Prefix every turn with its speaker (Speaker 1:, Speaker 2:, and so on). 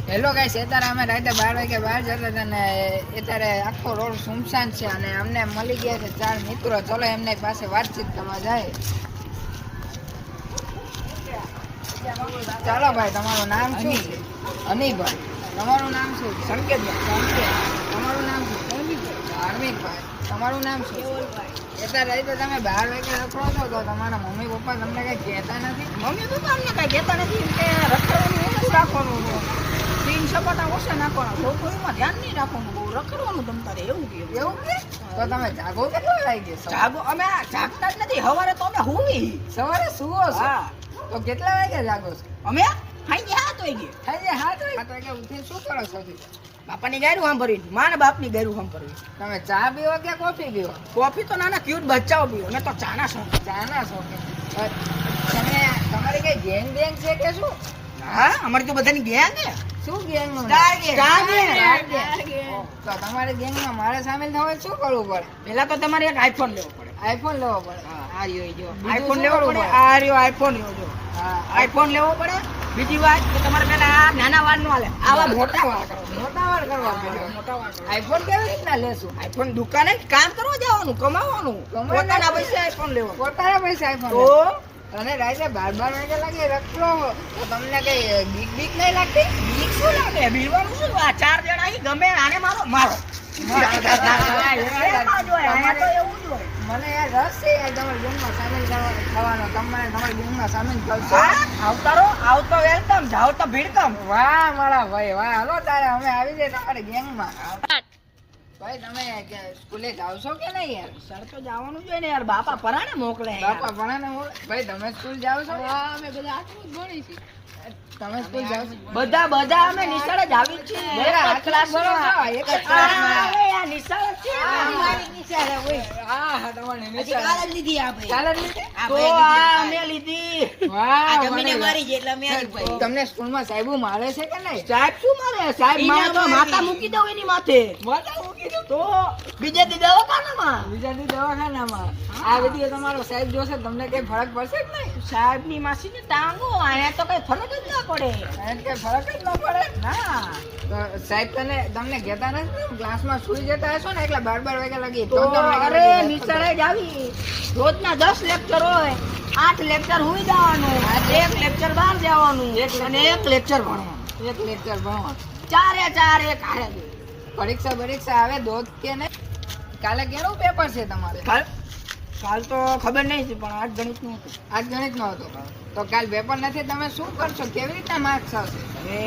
Speaker 1: Hello guys, અત્યારે અમે રાતે 12 વાગે બહાર જતા હતા ને અત્યારે આખો રોડ સુમસાન છે અને અમને મળી ગયા છે 4 મિત્રો. ચલો એમની પાસે વાતચીત કરવા જાય. ચાલો ભાઈ, તમારું નામ શું છે? અનિભાઈ. તમારું નામ શું છે? સંકેતભાઈ. તમારું નામ શું? ધાર્મિકભાઈ. તમારું નામ શું? અત્યારે રાતે તમે 12 વાગે રખડો છો તો તમારા મમ્મી પપ્પા તમને કઈ કહેતા નથી?
Speaker 2: મમ્મી પપ્પા અમને કઈ કહેતા નથી કે રખડવાનું એવું જ રાખવાનું, તીન સપાટા ઓછા નાખવાના, છોકરીમાં ધ્યાન નહીં રાખવાનું, બહુ રખડવાનું તમ તારે એવું કે.
Speaker 1: એવું કે તો તમે જાગો કેટલા વાગે?
Speaker 2: જાગો અમે જાગતા જ નથી, સવારે તો અમે હુઈ.
Speaker 1: સવારે સુવો છો?
Speaker 2: હા.
Speaker 1: તો કેટલા વાગે જાગો છો?
Speaker 2: અમે હાઈ 7 વાગે.
Speaker 1: સાંજે 7 વાગે ઉઠીને શું કરો છો?
Speaker 2: બાપાની ગાયરું સાંભળવી, માં ને બાપની ગાયરું સાંભળવી.
Speaker 1: તમે ચા પીવો કે કોફી પીવો?
Speaker 2: કોફી તો નાના ક્યુટ બચ્ચાઓ પીવો, અમે તો ચાના શોખ.
Speaker 1: ચાના શોખીન. તમે તમારી કઈ ગેંગ બેંગ છે કે શું?
Speaker 2: હા, અમારી તો બધાની ગેંગ ને.
Speaker 1: શું ગેંગ નું
Speaker 2: સ્ટાર ગેંગ.
Speaker 1: તો તમારી ગેંગ માં મારે સામેલ થવા શું કરવું પડે?
Speaker 2: પેલા તો તમારે એક આઈફોન લેવો પડે.
Speaker 1: આઈફોન લેવો પડે.
Speaker 2: હા, આ રહ્યો જો
Speaker 1: બીજું
Speaker 2: આઈફોન
Speaker 1: શું
Speaker 2: લેવો
Speaker 1: કરવું
Speaker 2: પડે.
Speaker 1: પડે?
Speaker 2: આ રહ્યો આઈફોન રહ્યો જો.
Speaker 1: હા,
Speaker 2: આઈફોન લેવો પડે. બીજી વાત કે તમારે પેલા આ નાના વાળ નો હાલે, આવા મોટા વાળ કરો.
Speaker 1: મોટા વાર કરવા પડે.
Speaker 2: મોટા વાળ કરો.
Speaker 1: આઈફોન કેવી રીતના લેશું?
Speaker 2: આઈફોન દુકાને કામ કરવા જવાનું, કમાવાનું, પોતાના પૈસે આઈફોન લેવો.
Speaker 1: પોતાના પૈસા આઈફોન
Speaker 2: તો
Speaker 1: અને રાતે 12 વાગે લાગે રખડો તો તમને કઈ બીક બીક નહીં લાગતી?
Speaker 2: બીક શું લાગે? બીવાનું શું? આ 4 જણા અહીં ગમે આને મારો મારો. એમાં જ હોય, અહીંયા તો એવું જ હોય.
Speaker 1: મને યાર રસ છે યાર તમારી ગેમમાં સામેલ થવાનો. તમારી ગેમમાં સામેલ કરશો?
Speaker 2: હા, આવતારો આવતો વેલકમ, જાવ તો ભીડકમ.
Speaker 1: વાહ મારા ભાઈ વાહ. હાલો તારે અમે આવી જાય તમારી ગેંગમાં. ભાઈ તમે સ્કૂલે જાવ છો કે નહીં યાર?
Speaker 2: સર તો જવાનું જોઈએ ને યાર, બાપા પરાણે મોકલે યાર.
Speaker 1: બાપા ભણે ને ભાઈ તમે સ્કૂલ જાવ છો?
Speaker 2: અમે બધા આટલું જ ભણી છીએ.
Speaker 1: તમે સ્કૂલ જાવ છો?
Speaker 2: બધા અમે નિશાળે જ આવી જ છીએ.
Speaker 1: બધા
Speaker 2: એક જ ક્લાસમાં.
Speaker 1: એક જ ક્લાસમાં.
Speaker 2: અરે યાર, નિશાળે જ છીએ. અમારી નિશાળે હોય.
Speaker 1: હા હા તમારી
Speaker 2: હજી
Speaker 1: નિશાળ.
Speaker 2: કાલે જ લીધી આપણે.
Speaker 1: ચાલે જ લીધી?
Speaker 2: તો આ અમે લીધી.
Speaker 1: વાહ
Speaker 2: જમીને
Speaker 1: મને
Speaker 2: મારી છે એટલે અમે આવી ભાઈ.
Speaker 1: તમને સ્કૂલમાં સાહેબો મારે છે કે નહીં?
Speaker 2: સાહેબ શું મારે? સાહેબ મારે તો માથા મૂકી દઉં એની માથે.
Speaker 1: માથા મૂકી દો.
Speaker 2: તો બીજે દી દવાખાનામાં.
Speaker 1: બીજાથી દવાખાનામાં. આ વિડીયો તમારો સાહેબ જોશે તમને કઈ ફરક પડશે કે નહીં?
Speaker 2: સાહેબની માસીને ટાંગો, આયા તો કઈ ફરક જ ના પડે.
Speaker 1: એને કઈ ફરક જ ન પડે.
Speaker 2: ના
Speaker 1: તો સાહેબ તમને કહેતા નથી ક્લાસમાં સુઈ જતા હશો ને એટલે 12 વાગ્યા લાગી
Speaker 2: તો અરે નિશાળે જ આવી. રોજના 10 લેક્ચર હોય, 8 લેક્ચર હુઈ જવાનું, 1 લેક્ચર બહાર જવાનું અને 1 લેક્ચર ભણવાનું.
Speaker 1: એક લેક્ચર ભણવા.
Speaker 2: 4 એક હારે
Speaker 1: પરીક્ષા આવે દોત કે નહીં? કાલે કેવું પેપર છે તમારે?
Speaker 2: કાલ તો ખબર નહીં છે પણ આજ ગણિત નું હતું.
Speaker 1: આજ ગણિત નો હતો તો કાલ પેપર નથી, તમે શું કરશો? કેવી રીતના માર્ક્સ આવશે?
Speaker 2: હવે